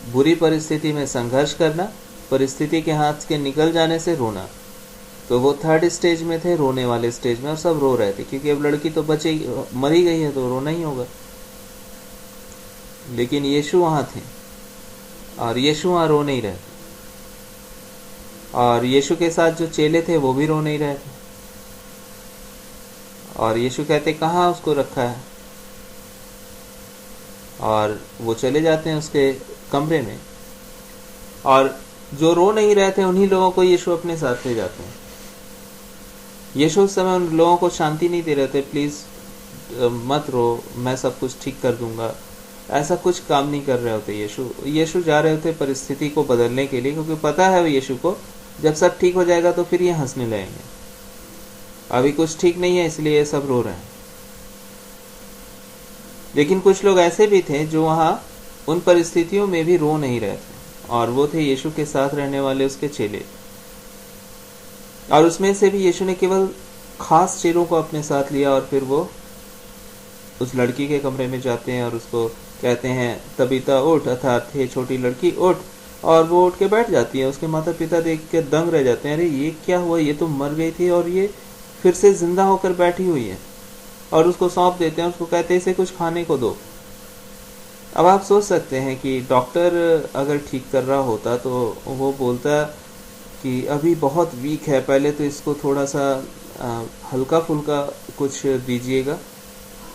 बुरी परिस्थिति में संघर्ष करना, परिस्थिति के हाथ के निकल जाने से रोना। तो वो थर्ड स्टेज में थे, रोने वाले स्टेज में, और सब रो रहे थे, क्योंकि अब लड़की तो मरी गई है तो रोना ही होगा। लेकिन यीशु वहां थे और यीशु वहां रो नहीं रहे थे, और यीशु के साथ जो चेले थे वो भी रो नहीं रहे थे। और यीशु कहते कहाँ उसको रखा है, और वो चले जाते हैं उसके कमरे में, और जो रो नहीं रहे थे उन्हीं लोगों को यीशु अपने साथ ले जाते हैं। यीशु उस समय उन लोगों को शांति नहीं दे रहे थे, प्लीज मत रो, मैं सब कुछ ठीक कर दूंगा, ऐसा कुछ काम नहीं कर रहे होते। यीशु जा रहे होते परिस्थिति को बदलने के लिए, क्योंकि पता है वो यीशु को जब सब ठीक हो जाएगा तो फिर ये हंसने लगेंगे। अभी कुछ ठीक नहीं है इसलिए ये सब रो रहे हैं। लेकिन कुछ लोग ऐसे भी थे जो वहां उन परिस्थितियों में भी रो नहीं रहे थे, और वो थे यीशु के साथ रहने वाले उसके चेले। और उसमें से भी यीशु ने केवल खास चेलों को अपने साथ लिया, और फिर वो उस लड़की के कमरे में जाते हैं और उसको कहते हैं तबीता उठ, अर्थात हे छोटी लड़की उठ, और वो उठ के बैठ जाती है। उसके माता पिता देख के दंग रह जाते हैं, अरे ये क्या हुआ, ये तो मर गई थी और ये फिर से जिंदा होकर बैठी हुई है। और उसको सौंप देते हैं, उसको कहते हैं इसे कुछ खाने को दो। अब आप सोच सकते हैं कि डॉक्टर अगर ठीक कर रहा होता तो वो बोलता कि अभी बहुत वीक है, पहले तो इसको थोड़ा सा हल्का फुल्का कुछ दीजिएगा,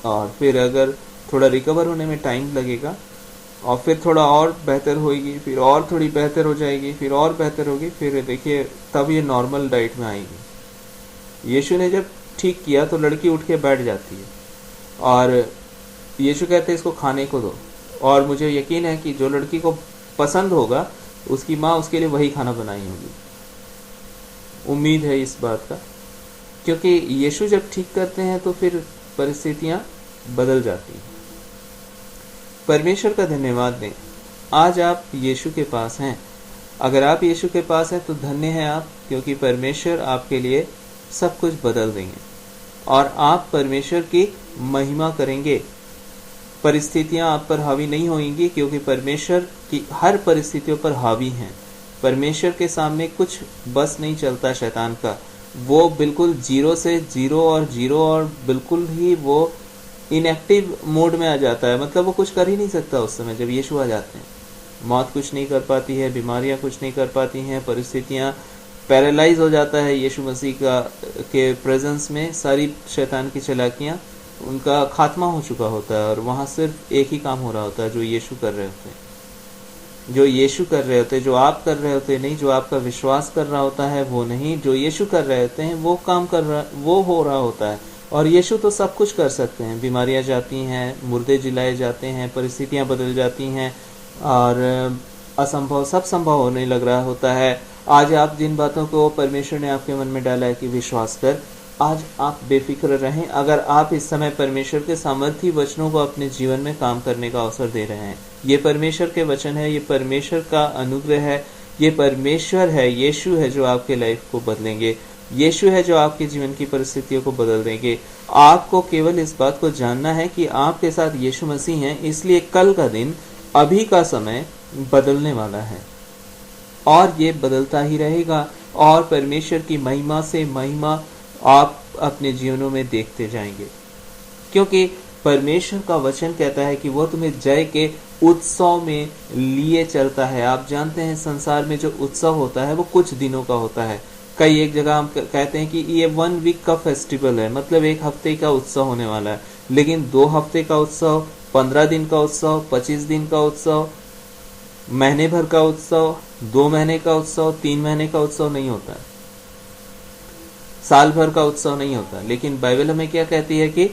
और फिर अगर थोड़ा रिकवर होने में टाइम लगेगा, और फिर थोड़ा और बेहतर होगी, फिर और थोड़ी बेहतर हो जाएगी, फिर और बेहतर होगी, फिर देखिए तब ये नॉर्मल डाइट में आएगी। यीशु ने जब ठीक किया तो लड़की उठ के बैठ जाती है, और यीशु कहते हैं इसको खाने को दो। और मुझे यकीन है कि जो लड़की को पसंद होगा उसकी माँ उसके लिए वही खाना बनाई होगी, उम्मीद है इस बात का, क्योंकि यीशु जब ठीक करते हैं तो फिर परिस्थितियां बदल जाती हैं। परमेश्वर का धन्यवाद दें, आज आप यीशु के पास हैं। अगर आप यीशु के पास हैं तो धन्य हैं आप, क्योंकि परमेश्वर आपके लिए सब कुछ बदल देंगे और आप परमेश्वर की महिमा करेंगे। परिस्थितियां आप पर हावी नहीं होंगी, क्योंकि परमेश्वर की हर परिस्थितियों पर हावी हैं। परमेश्वर के सामने कुछ बस नहीं चलता शैतान का, वो बिल्कुल जीरो से जीरो और बिल्कुल ही वो इनएक्टिव मोड में आ जाता है। मतलब वो कुछ कर ही नहीं सकता उस समय जब यीशु आ जाते हैं। मौत कुछ नहीं कर पाती है, बीमारियां कुछ नहीं कर पाती हैं, परिस्थितियां पैरालाइज हो जाता है यीशु मसीह का के प्रेजेंस में। सारी शैतान की चालाकियां उनका खात्मा हो चुका होता है, और वहां सिर्फ एक ही काम हो रहा होता है जो यीशु कर रहे होते हैं, जो यीशु कर रहे होते हैं, जो आप कर रहे होते नहीं, जो आपका विश्वास कर रहा होता है वो नहीं, जो यीशु कर रहे होते हैं वो काम कर रहा, वो हो रहा होता है। और यीशु तो सब कुछ कर सकते हैं। बीमारियां जाती हैं, मुर्दे जिलाए जाते हैं, परिस्थितियां बदल जाती हैं, और असंभव सब संभव होने लग रहा होता है। आज आप जिन बातों को परमेश्वर ने आपके मन में डाला है कि विश्वास कर, आज आप बेफिक्र रहें। अगर आप इस समय परमेश्वर के सामर्थी वचनों को अपने जीवन में काम करने का अवसर दे रहे हैं, ये परमेश्वर के वचन है, ये परमेश्वर का अनुग्रह है, ये परमेश्वर है, यीशु है जो आपके लाइफ को बदलेंगे, यीशु है जो आपके जीवन की परिस्थितियों को बदल देंगे। आपको केवल इस बात को जानना है कि आपके साथ यीशु मसीह हैं, इसलिए कल का दिन, अभी का समय बदलने वाला है, और ये बदलता ही रहेगा, और परमेश्वर की महिमा से महिमा आप अपने जीवनों में देखते जाएंगे। क्योंकि परमेश्वर का वचन कहता है कि वो तुम्हें जय के उत्सव में लिए चलता है। आप जानते हैं संसार में जो उत्सव होता है वो कुछ दिनों का होता है। कई एक जगह हम कहते हैं कि ये 1 वीक का फेस्टिवल है, मतलब 1 हफ्ते का उत्सव होने वाला है। लेकिन 2 हफ्ते का उत्सव, 15 दिन का उत्सव, 25 दिन का उत्सव, महीने भर का उत्सव, 2 महीने का उत्सव, 3 महीने का उत्सव नहीं होता है, साल भर का उत्सव नहीं होता। लेकिन बाइबल हमें क्या कहती है कि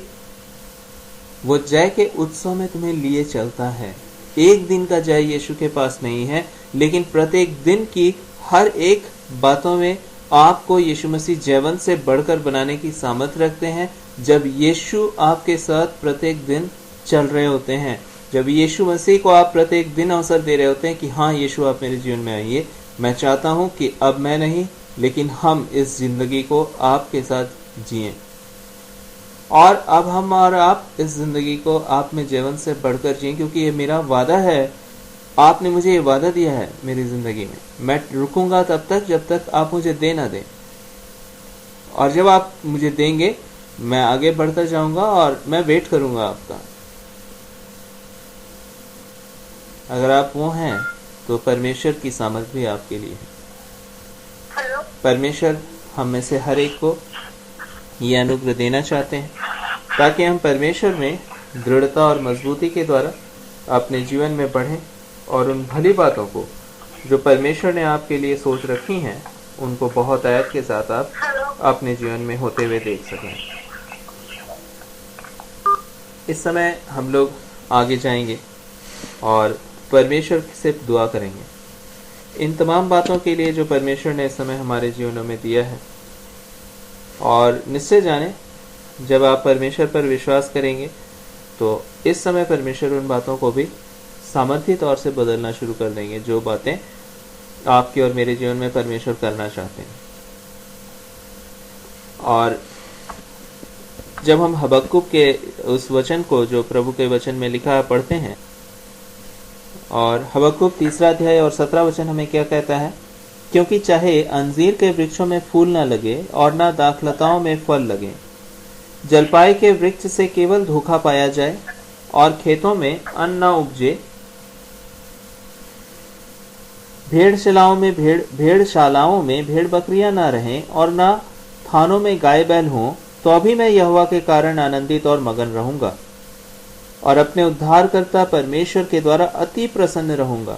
वो जय के उत्सव में तुम्हें लिए चलता है। एक दिन का जय यीशु के पास नहीं है, लेकिन प्रत्येक दिन की हर एक बातों में आपको यीशु मसीह जयवंत से बढ़कर बनाने की सामर्थ रखते हैं। जब यीशु आपके साथ प्रत्येक दिन चल रहे होते हैं, जब यीशु मसीह को आप प्रत्येक दिन अवसर दे रहे होते हैं कि हाँ यीशु आप मेरे जीवन में आइए, मैं चाहता हूं कि अब मैं नहीं लेकिन हम इस जिंदगी को आपके साथ जिएं, और अब हम और आप इस जिंदगी को आप में जीवन से बढ़कर जिएं, क्योंकि ये मेरा वादा है। आपने मुझे ये वादा दिया है मेरी जिंदगी में, मैं रुकूंगा तब तक जब तक आप मुझे दे ना दें, और जब आप मुझे देंगे मैं आगे बढ़ता जाऊंगा और मैं वेट करूंगा आपका। अगर आप वो हैं तो परमेश्वर की सामर्थ भी आपके लिए है। हेलो। परमेश्वर हम में से हर एक को ये अनुग्रह देना चाहते हैं ताकि हम परमेश्वर में दृढ़ता और मजबूती के द्वारा अपने जीवन में बढ़ें और उन भली बातों को जो परमेश्वर ने आपके लिए सोच रखी हैं उनको बहुत आयत के साथ आप हेलो। अपने जीवन में होते हुए देख सकें। इस समय हम लोग आगे जाएंगे और परमेश्वर से दुआ करेंगे इन तमाम बातों के लिए जो परमेश्वर ने इस समय हमारे जीवनों में दिया है। और निश्चय जाने जब आप परमेश्वर पर विश्वास करेंगे तो इस समय परमेश्वर उन बातों को भी सामर्थ्य तौर से बदलना शुरू कर देंगे जो बातें आपके और मेरे जीवन में परमेश्वर करना चाहते हैं। और जब हम हबक्कुक के उस वचन को जो प्रभु के वचन में लिखा है पढ़ते हैं, और हबक्कुक 3 अध्याय और 17 वचन हमें क्या कहता है, क्योंकि चाहे अंजीर के वृक्षों में फूल न लगे और न दाखलताओं में फल लगे, जलपाई के वृक्ष से केवल धोखा पाया जाए और खेतों में अन्न न उपजे, भेड़शालाओं में भेड़ बकरियां न रहें और न थानों में गाय बैल हों, तो अभी मैं यहोवा के कारण आनंदित और मगन रहूंगा और अपने उद्धारकर्ता परमेश्वर के द्वारा अति प्रसन्न रहूंगा।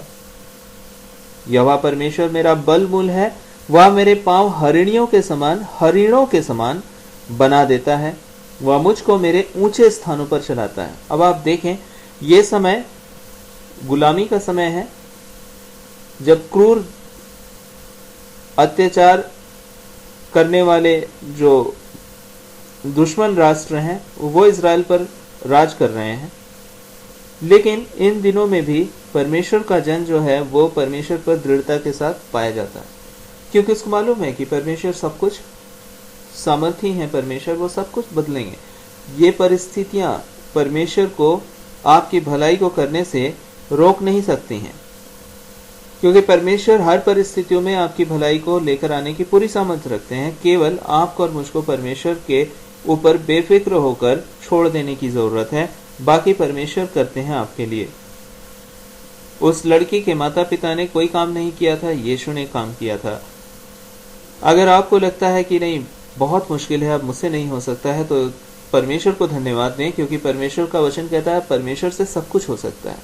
यहोवा परमेश्वर मेरा बल मूल है, वह मेरे पांव हरिणों के समान बना देता है, वह मुझको मेरे ऊंचे स्थानों पर चलाता है। अब आप देखें, ये समय गुलामी का समय है, जब क्रूर अत्याचार करने वाले जो दुश्मन राष्ट्र हैं वो इज़राइल पर राज कर रहे हैं। लेकिन इन दिनों में भी परमेश्वर का जन जो है वो परमेश्वर पर दृढ़ता के साथ पाया जाता है, क्योंकि उसको मालूम है कि परमेश्वर सब कुछ सामर्थी है, परमेश्वर वो सब कुछ बदलेंगे। ये परिस्थितियां परमेश्वर को आपकी भलाई को करने से रोक नहीं सकती हैं, क्योंकि परमेश्वर हर परिस्थितियों में आपकी भलाई को लेकर आने की पूरी सामर्थ्य रखते हैं। केवल आपको और मुझको परमेश्वर के ऊपर बेफिक्र होकर छोड़ देने की जरूरत है, बाकी परमेश्वर करते हैं आपके लिए। उस लड़की के माता पिता ने कोई काम नहीं किया था, यीशु ने काम किया था। अगर आपको लगता है कि नहीं बहुत मुश्किल है, अब मुझसे नहीं हो सकता है, तो परमेश्वर को धन्यवाद दें, क्योंकि परमेश्वर का वचन कहता है परमेश्वर से सब कुछ हो सकता है।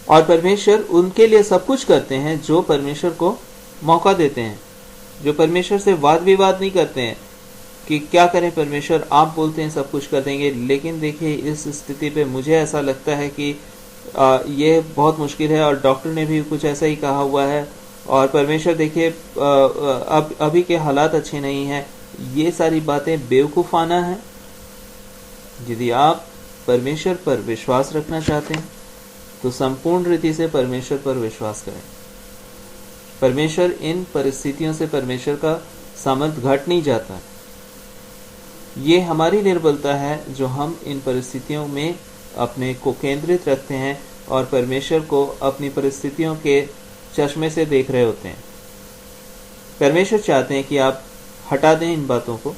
और परमेश्वर उनके लिए सब कुछ करते हैं जो परमेश्वर को मौका देते हैं, जो परमेश्वर से वाद विवाद नहीं करते हैं कि क्या करें परमेश्वर, आप बोलते हैं सब कुछ कर देंगे, लेकिन देखिए इस स्थिति पे मुझे ऐसा लगता है कि ये बहुत मुश्किल है और डॉक्टर ने भी कुछ ऐसा ही कहा हुआ है, और परमेश्वर देखिए अब अभी के हालात अच्छे नहीं हैं। ये सारी बातें बेवकूफ़ाना हैं। यदि आप परमेश्वर पर विश्वास रखना चाहते हैं तो संपूर्ण रीति से परमेश्वर पर विश्वास करें। परमेश्वर इन परिस्थितियों से परमेश्वर का सामर्थ्य घट नहीं जाता। ये हमारी निर्बलता है जो हम इन परिस्थितियों में अपने को केंद्रित रखते हैं और परमेश्वर को अपनी परिस्थितियों के चश्मे से देख रहे होते हैं। परमेश्वर चाहते हैं कि आप हटा दें इन बातों को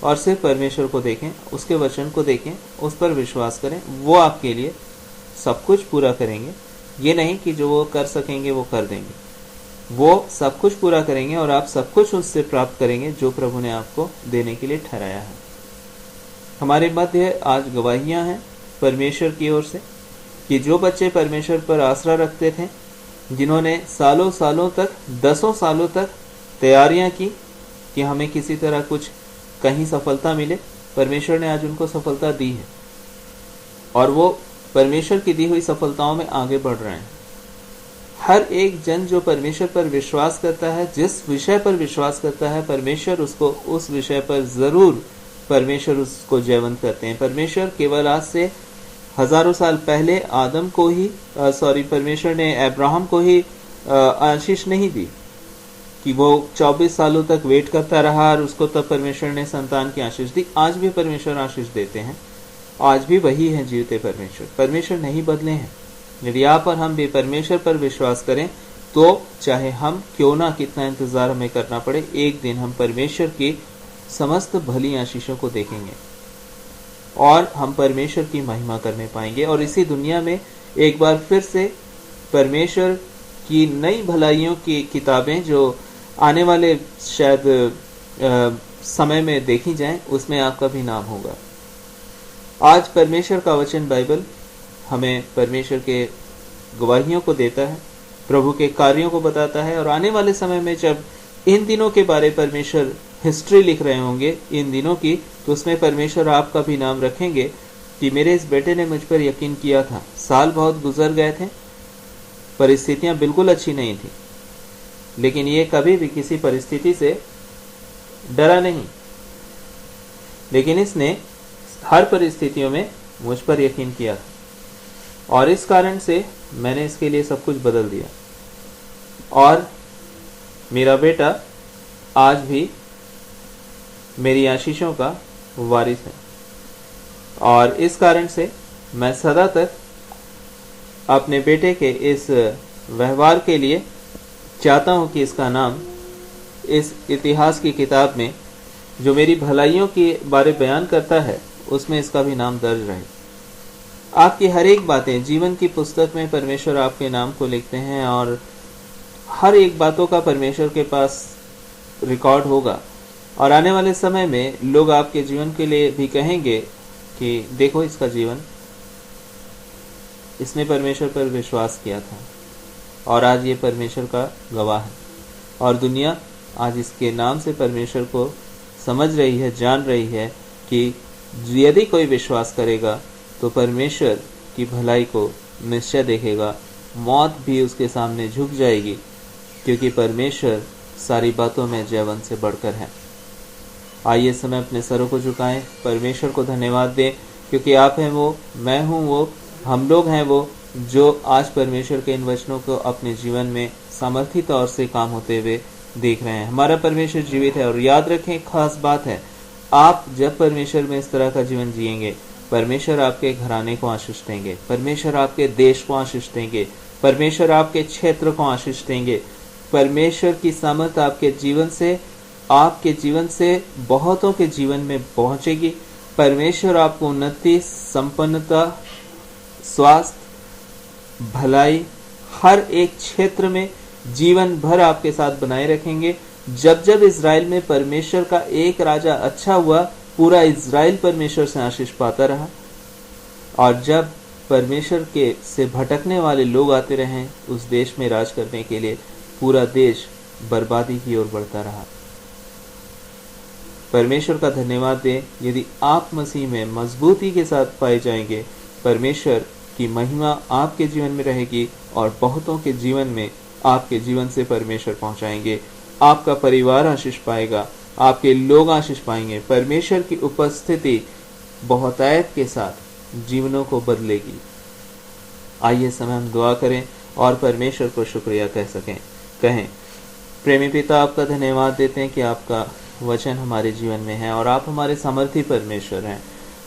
और सिर्फ परमेश्वर को देखें, उसके वचन को देखें, उस पर विश्वास करें। वो आपके लिए सब कुछ पूरा करेंगे। ये नहीं कि जो वो कर सकेंगे वो कर देंगे, वो सब कुछ पूरा करेंगे और आप सब कुछ उससे प्राप्त करेंगे जो प्रभु ने आपको देने के लिए ठहराया है। हमारे मध्य आज गवाहियां हैं परमेश्वर की ओर से कि जो बच्चे परमेश्वर पर आसरा रखते थे, जिन्होंने सालों सालों तक, 10 सालों तक तैयारियां की कि हमें किसी तरह कुछ कहीं सफलता मिले, परमेश्वर ने आज उनको सफलता दी है और वो परमेश्वर की दी हुई सफलताओं में आगे बढ़ रहे हैं। हर एक जन जो परमेश्वर पर विश्वास करता है, जिस विषय पर विश्वास करता है, परमेश्वर उसको उस विषय पर जरूर परमेश्वर उसको जयवंत करते हैं। परमेश्वर केवल आज से हजारों साल पहले आदम को ही परमेश्वर ने अब्राहम को ही आशीष नहीं दी कि वो 24 सालों तक वेट करता रहा और उसको तब परमेश्वर ने संतान की आशीष दी। आज भी परमेश्वर आशीष देते हैं, आज भी वही है जीवते परमेश्वर। परमेश्वर नहीं बदले हैं। यदि आप और हम भी परमेश्वर पर विश्वास करें तो चाहे हम क्यों ना कितना इंतजार हमें करना पड़े, एक दिन हम परमेश्वर की समस्त भली आशीषों को देखेंगे और हम परमेश्वर की महिमा करने पाएंगे और इसी दुनिया में एक बार फिर से परमेश्वर की नई भलाइयों की किताबें जो आने वाले शायद समय में देखी जाएं, उसमें आपका भी नाम होगा। आज परमेश्वर का वचन बाइबल हमें परमेश्वर के गवाहियों को देता है, प्रभु के कार्यों को बताता है, और आने वाले समय में जब इन दिनों के बारे परमेश्वर हिस्ट्री लिख रहे होंगे इन दिनों की, तो उसमें परमेश्वर आपका भी नाम रखेंगे कि मेरे इस बेटे ने मुझ पर यकीन किया था। साल बहुत गुजर गए थे, परिस्थितियां बिल्कुल अच्छी नहीं थी, लेकिन ये कभी भी किसी परिस्थिति से डरा नहीं, लेकिन इसने हर परिस्थितियों में मुझ पर यकीन किया और इस कारण से मैंने इसके लिए सब कुछ बदल दिया, और मेरा बेटा आज भी मेरी आशीषों का वारिस है। और इस कारण से मैं सदा तक अपने बेटे के इस व्यवहार के लिए चाहता हूं कि इसका नाम इस इतिहास की किताब में जो मेरी भलाइयों के बारे बयान करता है उसमें इसका भी नाम दर्ज रहे। आपकी हर एक बातें जीवन की पुस्तक में परमेश्वर आपके नाम को लिखते हैं, और हर एक बातों का परमेश्वर के पास रिकॉर्ड होगा, और आने वाले समय में लोग आपके जीवन के लिए भी कहेंगे कि देखो इसका जीवन, इसने परमेश्वर पर विश्वास किया था और आज ये परमेश्वर का गवाह है, और दुनिया आज इसके नाम से परमेश्वर को समझ रही है, जान रही है कि यदि कोई विश्वास करेगा तो परमेश्वर की भलाई को निश्चय देखेगा, मौत भी उसके सामने झुक जाएगी, क्योंकि परमेश्वर सारी बातों में जयवंत से बढ़कर है। आइए समय अपने सरों को झुकाएं, परमेश्वर को धन्यवाद दें, क्योंकि आप हैं वो, मैं हूं वो, हम लोग हैं वो जो आज परमेश्वर के इन वचनों को अपने जीवन में सामर्थी तौर से काम होते हुए देख रहे हैं। हमारा परमेश्वर जीवित है, और याद रखें एक खास बात है, आप जब परमेश्वर में इस तरह का जीवन जिएंगे, परमेश्वर आपके घराने को आशीष देंगे, परमेश्वर आपके देश को आशीष देंगे, परमेश्वर आपके क्षेत्र को आशीष देंगे, परमेश्वर की सामर्थ आपके जीवन से बहुतों के जीवन में पहुंचेगी। परमेश्वर आपको उन्नति, संपन्नता, स्वास्थ्य, भलाई हर एक क्षेत्र में जीवन भर आपके साथ बनाए रखेंगे। जब जब इज़राइल में परमेश्वर का एक राजा अच्छा हुआ, पूरा इज़राइल परमेश्वर से आशीष पाता रहा, और जब परमेश्वर के से भटकने वाले लोग आते रहे उस देश में राज करने के लिए, पूरा देश बर्बादी की ओर बढ़ता रहा। परमेश्वर का धन्यवाद दें। यदि आप मसीह में मजबूती के साथ पाए जाएंगे, परमेश्वर की महिमा आपके जीवन में रहेगी, और बहुतों के जीवन में आपके जीवन से परमेश्वर पहुंचाएंगे। आपका परिवार आशीष पाएगा, आपके लोग आशीष पाएंगे। परमेश्वर की उपस्थिति बहुतायत के साथ जीवनों को बदलेगी। आइए समय हम दुआ करें और परमेश्वर को शुक्रिया कहें। प्रेमी पिता, आपका धन्यवाद देते हैं कि आपका वचन हमारे जीवन में है, और आप हमारे सामर्थी परमेश्वर हैं,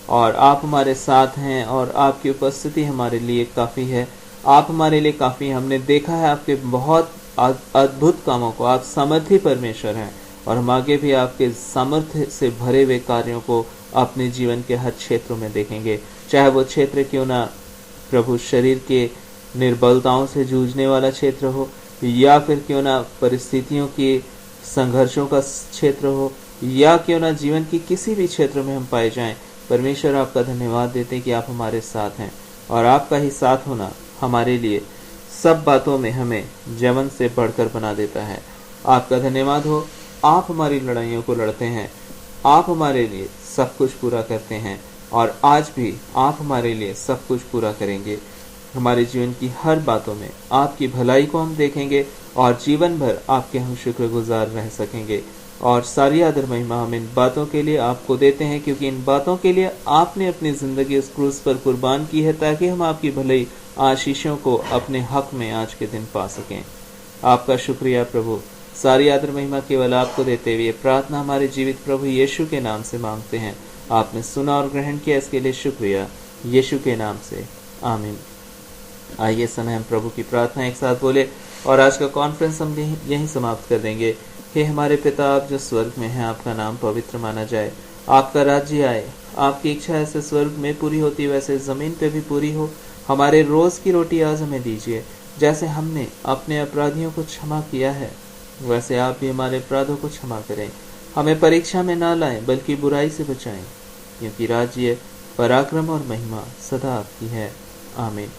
और आप हमारे साथ हैं, और आपकी उपस्थिति हमारे लिए काफ़ी है। आप हमारे लिए काफ़ी, हमने देखा है आपके बहुत अद्भुत कामों को। आप सामर्थी परमेश्वर हैं, और हम आगे भी आपके सामर्थ्य से भरे हुए कार्यों को अपने जीवन के हर क्षेत्रों में देखेंगे, चाहे वो क्षेत्र क्यों ना प्रभु शरीर के निर्बलताओं से जूझने वाला क्षेत्र हो, या फिर क्यों ना परिस्थितियों की संघर्षों का क्षेत्र हो, या क्यों ना जीवन की किसी भी क्षेत्र में हम पाए जाएं। परमेश्वर, आपका धन्यवाद देते हैं कि आप हमारे साथ हैं, और आपका ही साथ होना हमारे लिए सब बातों में हमें जवन से बढ़कर बना देता है। आपका धन्यवाद हो, आप हमारी लड़ाइयों को लड़ते हैं, आप हमारे लिए सब कुछ पूरा करते हैं, और आज भी आप हमारे लिए सब कुछ पूरा करेंगे। हमारे जीवन की हर बातों में आपकी भलाई को हम देखेंगे, और जीवन भर आपके हम शुक्रगुजार रह सकेंगे। और सारी आदर महिमा हम इन बातों के लिए आपको देते हैं, क्योंकि इन बातों के लिए आपने अपनी जिंदगी उस क्रूस पर कुर्बान की है, ताकि हम आपकी भलाई आशीषों को अपने हक में आज के दिन पा सकें। आपका शुक्रिया प्रभु। सारी आदर महिमा केवल आपको देते हुए प्रार्थना हमारे जीवित प्रभु यीशु के नाम से मांगते हैं। आपने सुना और ग्रहण किया, इसके लिए शुक्रिया, यीशु के नाम से, आमीन। आइए समय हम प्रभु की प्रार्थना एक साथ बोले, और आज का कॉन्फ्रेंस हम यहीं समाप्त कर देंगे। हे हमारे पिता, आप जो स्वर्ग में हैं, आपका नाम पवित्र माना जाए, आपका राज्य आए, आपकी इच्छा ऐसे स्वर्ग में पूरी होती वैसे जमीन पे भी पूरी हो। हमारे रोज की रोटी आज हमें दीजिए। जैसे हमने अपने अपराधियों को क्षमा किया है, वैसे आप भी हमारे अपराधों को क्षमा करें। हमें परीक्षा में ना लाएं, बल्कि बुराई से बचाएं, क्योंकि राज्य, पराक्रम और महिमा सदा आपकी है। आमीन।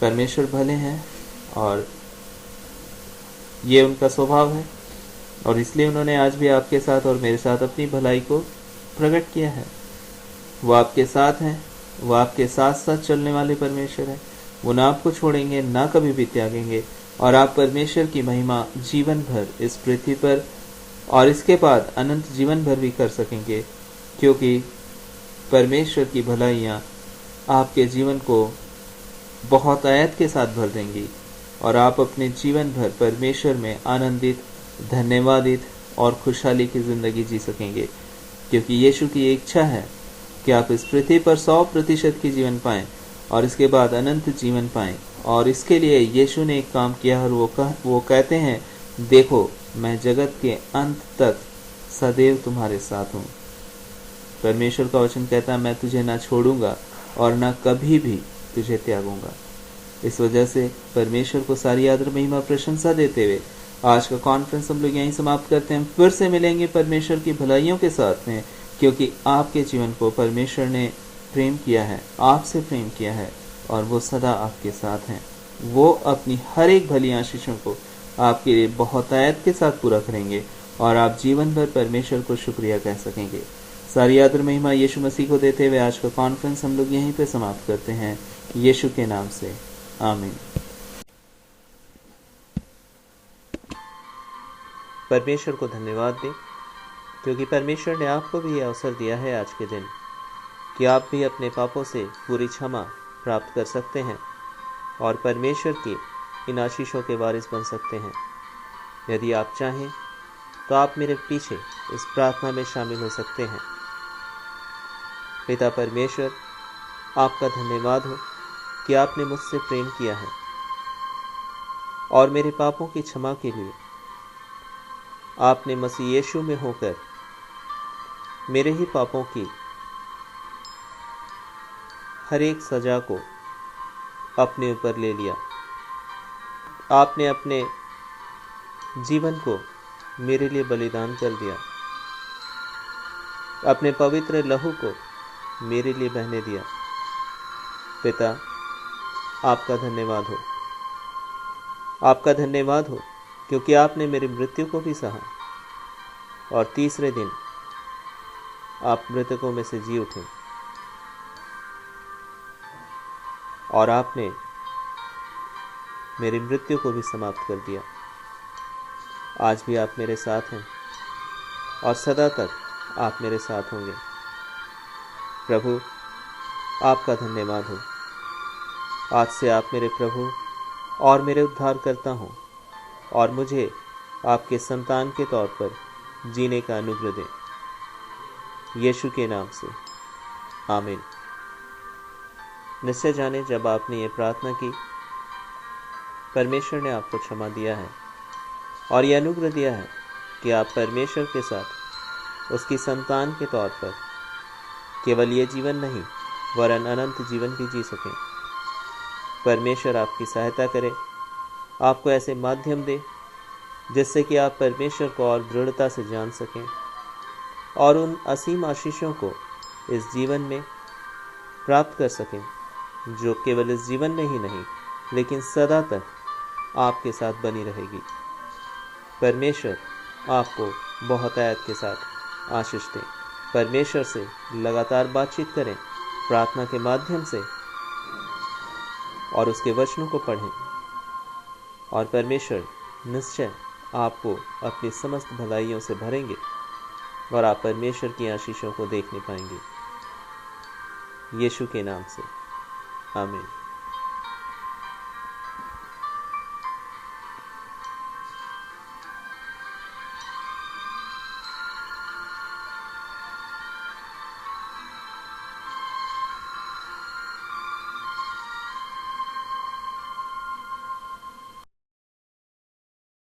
परमेश्वर भले हैं और ये उनका स्वभाव है, और इसलिए उन्होंने आज भी आपके साथ और मेरे साथ अपनी भलाई को प्रकट किया है। वो आपके साथ हैं, वो आपके साथ साथ चलने वाले परमेश्वर हैं। वो ना आपको छोड़ेंगे, ना कभी भी त्यागेंगे, और आप परमेश्वर की महिमा जीवन भर इस पृथ्वी पर और इसके बाद अनंत जीवन भर भी कर सकेंगे, क्योंकि परमेश्वर की भलाइयाँ आपके जीवन को बहुत आयत के साथ भर देंगी, और आप अपने जीवन भर परमेश्वर में आनंदित, धन्यवादित और खुशहाली की जिंदगी जी सकेंगे, क्योंकि यीशु की इच्छा है कि आप इस पृथ्वी पर 100% की जीवन पाएं और इसके बाद अनंत जीवन पाएं। और इसके लिए यीशु ने एक काम किया, और वो कहते हैं, देखो मैं जगत के अंत तक सदैव तुम्हारे साथ हूँ। परमेश्वर का वचन कहता है, मैं तुझे ना छोड़ूंगा और ना कभी भी तुझे त्यागूंगा। इस वजह से परमेश्वर को सारी आदर, महिमा, प्रशंसा देते हुए आज का कॉन्फ्रेंस हम लोग यहीं समाप्त करते हैं। फिर से मिलेंगे परमेश्वर की भलाइयों के साथ में, क्योंकि आपके जीवन को परमेश्वर ने प्रेम किया है, आपसे प्रेम किया है, और वो सदा आपके साथ हैं। वो अपनी हर एक भली आशीषों को आपके लिए बहुत आयत के साथ पूरा करेंगे, और आप जीवन भर परमेश्वर को शुक्रिया कह सकेंगे। सारी आदर महिमा यीशु मसीह को देते हुए आज का कॉन्फ्रेंस हम लोग यहीं पे समाप्त करते हैं, यीशु के नाम से, आमीन। परमेश्वर को धन्यवाद दें, क्योंकि परमेश्वर ने आपको भी यह अवसर दिया है आज के दिन कि आप भी अपने पापों से पूरी क्षमा प्राप्त कर सकते हैं और परमेश्वर की इन आशीषों के वारिस बन सकते हैं। यदि आप चाहें तो आप मेरे पीछे इस प्रार्थना में शामिल हो सकते हैं। पिता परमेश्वर, आपका धन्यवाद हो कि आपने मुझसे प्रेम किया है और मेरे पापों की क्षमा के लिए आपने मसीह यीशु में होकर मेरे ही पापों की हर एक सजा को अपने ऊपर ले लिया। आपने अपने जीवन को मेरे लिए बलिदान कर दिया, अपने पवित्र लहू को मेरे लिए बहने दिया। पिता, आपका धन्यवाद हो, आपका धन्यवाद हो, क्योंकि आपने मेरी मृत्यु को भी सहा और तीसरे दिन आप मृतकों में से जी उठे, और आपने मेरी मृत्यु को भी समाप्त कर दिया। आज भी आप मेरे साथ हैं और सदा तक आप मेरे साथ होंगे। प्रभु, आपका धन्यवाद हो। आज से आप मेरे प्रभु और मेरे उद्धारकर्ता हों और मुझे आपके संतान के तौर पर जीने का अनुग्रह दें। यीशु के नाम से, आमीन। निश्चय जाने, जब आपने ये प्रार्थना की, परमेश्वर ने आपको क्षमा दिया है और यह अनुग्रह दिया है कि आप परमेश्वर के साथ उसकी संतान के तौर पर केवल ये जीवन नहीं वरन अनंत जीवन भी जी सकें। परमेश्वर आपकी सहायता करे, आपको ऐसे माध्यम दे जिससे कि आप परमेश्वर को और दृढ़ता से जान सकें और उन असीम आशीषों को इस जीवन में प्राप्त कर सकें, जो केवल इस जीवन में ही नहीं लेकिन सदा तक आपके साथ बनी रहेगी। परमेश्वर आपको बहुत आयत के साथ आशीष दें। परमेश्वर से लगातार बातचीत करें प्रार्थना के माध्यम से और उसके वचनों को पढ़ें, और परमेश्वर निश्चय आपको अपनी समस्त भलाइयों से भरेंगे और आप परमेश्वर की आशीषों को देखने पाएंगे। यीशु के नाम से, आमीन।